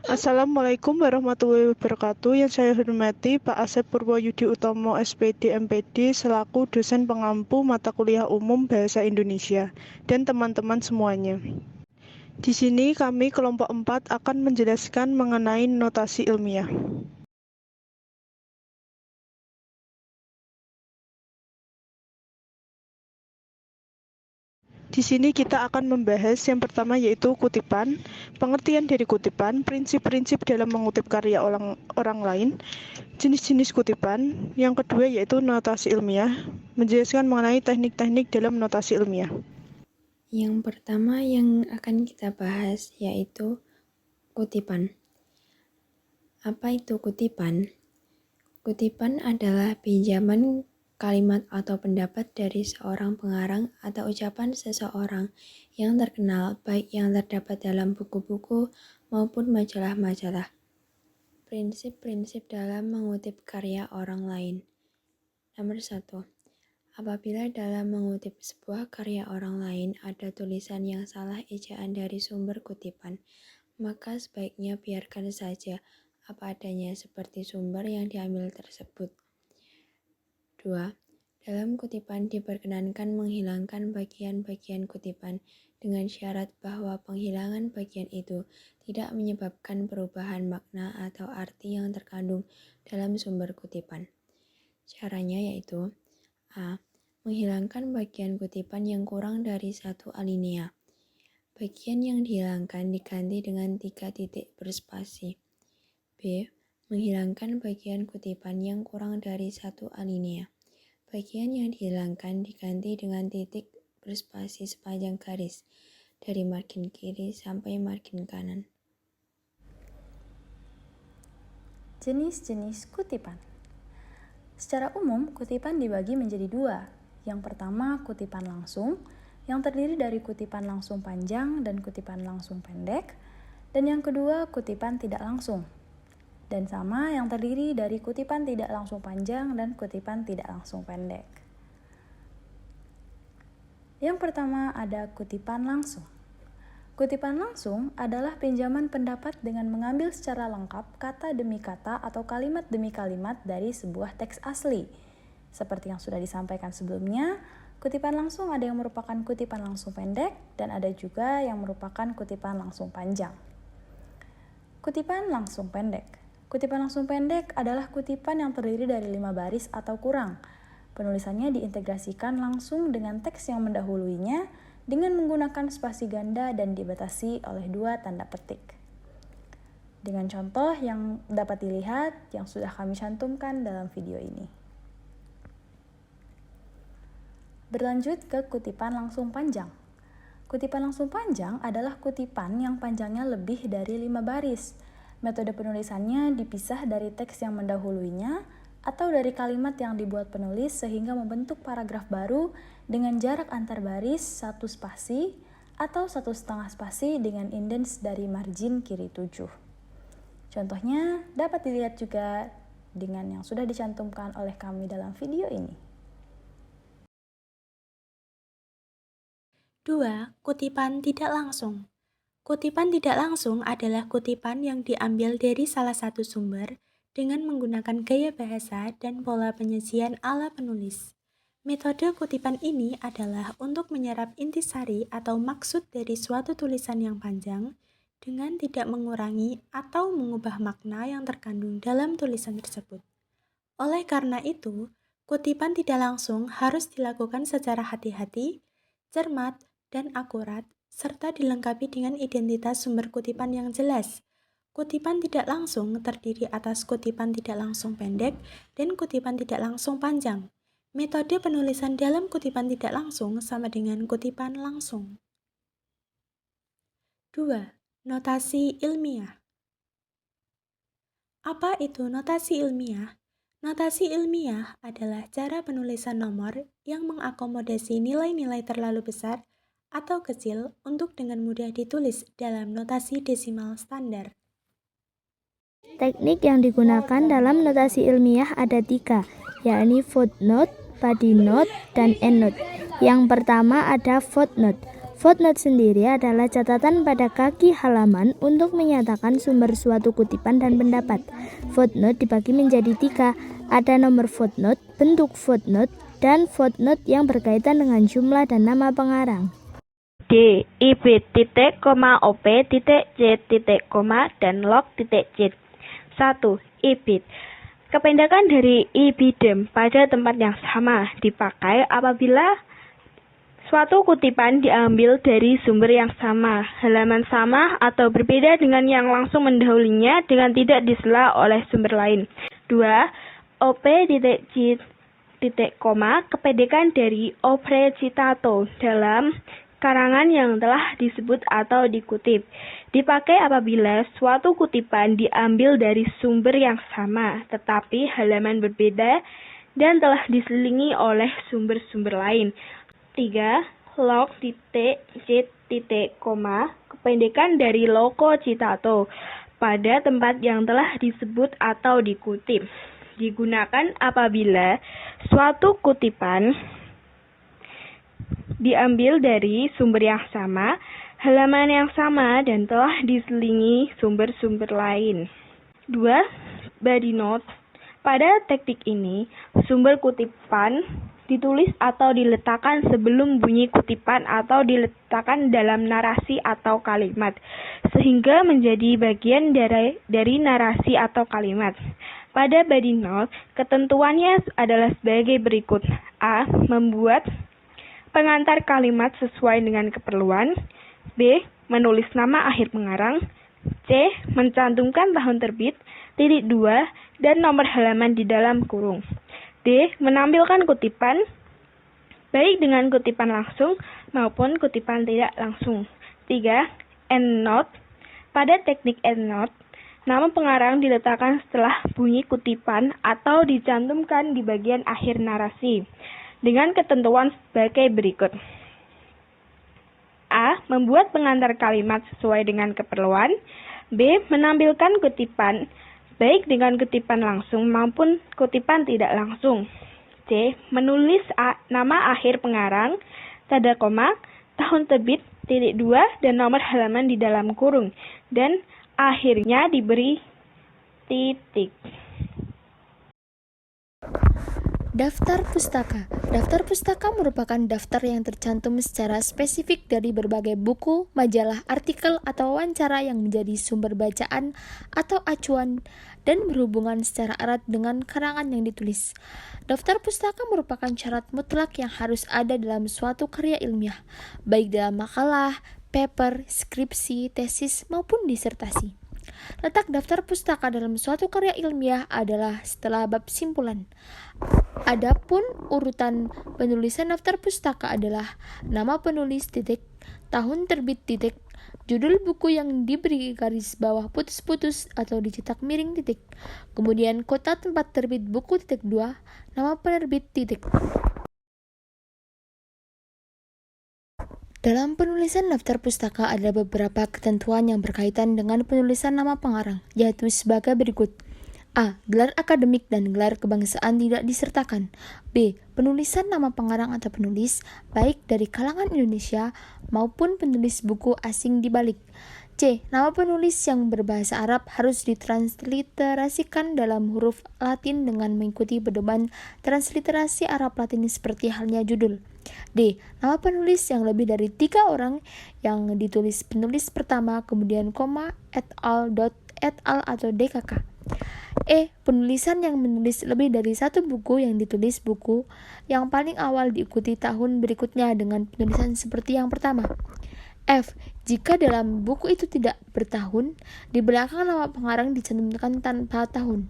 Assalamualaikum warahmatullahi wabarakatuh. Yang saya hormati Pak Asep Purwoyudi Utomo SPD MPD selaku dosen pengampu mata kuliah umum Bahasa Indonesia dan teman-teman semuanya. Di sini kami kelompok 4 akan menjelaskan mengenai notasi ilmiah. Di sini kita akan membahas yang pertama yaitu kutipan, pengertian dari kutipan, prinsip-prinsip dalam mengutip karya orang lain, jenis-jenis kutipan. Yang kedua yaitu notasi ilmiah, menjelaskan mengenai teknik-teknik dalam notasi ilmiah. Yang pertama yang akan kita bahas yaitu kutipan. Apa itu kutipan? Kutipan adalah pinjaman kalimat atau pendapat dari seorang pengarang atau ucapan seseorang yang terkenal, baik yang terdapat dalam buku-buku maupun majalah-majalah. Prinsip-prinsip dalam mengutip karya orang lain. Nomor 1. Apabila dalam mengutip sebuah karya orang lain ada tulisan yang salah ejaan dari sumber kutipan, maka sebaiknya biarkan saja apa adanya seperti sumber yang diambil tersebut. 2. Dalam kutipan diperkenankan menghilangkan bagian-bagian kutipan dengan syarat bahwa penghilangan bagian itu tidak menyebabkan perubahan makna atau arti yang terkandung dalam sumber kutipan. Caranya yaitu A. Menghilangkan bagian kutipan yang kurang dari satu alinea. Bagian yang dihilangkan diganti dengan 3 titik berspasi. B. Menghilangkan bagian kutipan yang kurang dari satu alinea. Bagian yang dihilangkan diganti dengan titik berspasi sepanjang garis, dari margin kiri sampai margin kanan. Jenis-jenis kutipan. Secara umum, kutipan dibagi menjadi dua. Yang pertama, kutipan langsung, yang terdiri dari kutipan langsung panjang dan kutipan langsung pendek. Dan yang kedua, kutipan tidak langsung. Dan sama yang terdiri dari kutipan tidak langsung panjang dan kutipan tidak langsung pendek. Yang pertama ada kutipan langsung. Kutipan langsung adalah pinjaman pendapat dengan mengambil secara lengkap kata demi kata atau kalimat demi kalimat dari sebuah teks asli. Seperti yang sudah disampaikan sebelumnya, kutipan langsung ada yang merupakan kutipan langsung pendek dan ada juga yang merupakan kutipan langsung panjang. Kutipan langsung pendek. Kutipan langsung pendek adalah kutipan yang terdiri dari 5 baris atau kurang. Penulisannya diintegrasikan langsung dengan teks yang mendahuluinya dengan menggunakan spasi ganda dan dibatasi oleh 2 tanda petik. Dengan contoh yang dapat dilihat yang sudah kami cantumkan dalam video ini. Berlanjut ke kutipan langsung panjang. Kutipan langsung panjang adalah kutipan yang panjangnya lebih dari 5 baris. Metode penulisannya dipisah dari teks yang mendahuluinya atau dari kalimat yang dibuat penulis sehingga membentuk paragraf baru dengan jarak antar baris 1 spasi atau 1,5 spasi dengan indents dari margin kiri 7. Contohnya dapat dilihat juga dengan yang sudah dicantumkan oleh kami dalam video ini. 2. Kutipan tidak langsung. Kutipan tidak langsung adalah kutipan yang diambil dari salah satu sumber dengan menggunakan gaya bahasa dan pola penyajian ala penulis. Metode kutipan ini adalah untuk menyerap intisari atau maksud dari suatu tulisan yang panjang dengan tidak mengurangi atau mengubah makna yang terkandung dalam tulisan tersebut. Oleh karena itu, kutipan tidak langsung harus dilakukan secara hati-hati, cermat, dan akurat, serta dilengkapi dengan identitas sumber kutipan yang jelas. Kutipan tidak langsung terdiri atas kutipan tidak langsung pendek dan kutipan tidak langsung panjang. Metode penulisan dalam kutipan tidak langsung sama dengan kutipan langsung. 2. Notasi ilmiah. Apa itu notasi ilmiah? Notasi ilmiah adalah cara penulisan nomor yang mengakomodasi nilai-nilai terlalu besar atau kecil untuk dengan mudah ditulis dalam notasi desimal standar. Teknik yang digunakan dalam notasi ilmiah ada 3, yakni footnote, body note, dan endnote. Yang pertama ada footnote. Footnote sendiri adalah catatan pada kaki halaman untuk menyatakan sumber suatu kutipan dan pendapat. Footnote dibagi menjadi 3. Ada nomor footnote, bentuk footnote, dan footnote yang berkaitan dengan jumlah dan nama pengarang. D. ibid titik koma op titik c titik koma dan log titik c. 1. Ibid. Kependekan dari ibidem pada tempat yang sama dipakai apabila suatu kutipan diambil dari sumber yang sama, halaman sama, atau berbeda dengan yang langsung mendahulunya dengan tidak disela oleh sumber lain. 2. op titik c titik koma kependekan dari opere citato dalam karangan yang telah disebut atau dikutip. Dipakai apabila suatu kutipan diambil dari sumber yang sama, tetapi halaman berbeda dan telah diselingi oleh sumber-sumber lain. 3. Log titik c titik koma kependekan dari loco citato pada tempat yang telah disebut atau dikutip. Digunakan apabila suatu kutipan diambil dari sumber yang sama, halaman yang sama, dan telah diselingi sumber-sumber lain. 2. Body note. Pada teknik ini, sumber kutipan ditulis atau diletakkan sebelum bunyi kutipan atau diletakkan dalam narasi atau kalimat, sehingga menjadi bagian dari narasi atau kalimat. Pada body note, ketentuannya adalah sebagai berikut. A. Membuat pengantar kalimat sesuai dengan keperluan. B. Menulis nama akhir pengarang. C. Mencantumkan tahun terbit, titik 2, dan nomor halaman di dalam kurung. D. Menampilkan kutipan, baik dengan kutipan langsung maupun kutipan tidak langsung. 3. Endnote. Pada teknik endnote, nama pengarang diletakkan setelah bunyi kutipan atau dicantumkan di bagian akhir narasi, dengan ketentuan sebagai berikut. A. Membuat pengantar kalimat sesuai dengan keperluan. B. Menampilkan kutipan, baik dengan kutipan langsung maupun kutipan tidak langsung. C. Menulis nama akhir pengarang, tanda koma, tahun terbit, titik 2, dan nomor halaman di dalam kurung. Dan akhirnya diberi titik. Daftar pustaka. Daftar pustaka merupakan daftar yang tercantum secara spesifik dari berbagai buku, majalah, artikel, atau wawancara yang menjadi sumber bacaan atau acuan dan berhubungan secara erat dengan karangan yang ditulis. Daftar pustaka merupakan syarat mutlak yang harus ada dalam suatu karya ilmiah, baik dalam makalah, paper, skripsi, tesis, maupun disertasi. Letak daftar pustaka dalam suatu karya ilmiah adalah setelah bab simpulan. Adapun urutan penulisan daftar pustaka adalah nama penulis titik, tahun terbit titik, judul buku yang diberi garis bawah putus-putus atau dicetak miring titik, kemudian kota tempat terbit buku titik 2, nama penerbit titik. Dalam penulisan daftar pustaka ada beberapa ketentuan yang berkaitan dengan penulisan nama pengarang, yaitu sebagai berikut. A. Gelar akademik dan gelar kebangsaan tidak disertakan. B. Penulisan nama pengarang atau penulis, baik dari kalangan Indonesia maupun penulis buku asing dibalik. C. Nama penulis yang berbahasa Arab harus ditransliterasikan dalam huruf Latin dengan mengikuti pedoman transliterasi Arab Latin seperti halnya judul. D. Nama penulis yang lebih dari 3 orang yang ditulis penulis pertama, kemudian koma, et al, dot, et al, atau DKK. E. Penulisan yang menulis lebih dari 1 buku yang ditulis buku yang paling awal diikuti tahun berikutnya dengan penulisan seperti yang pertama. F. Jika dalam buku itu tidak bertahun, di belakang nama pengarang dicantumkan tanpa tahun.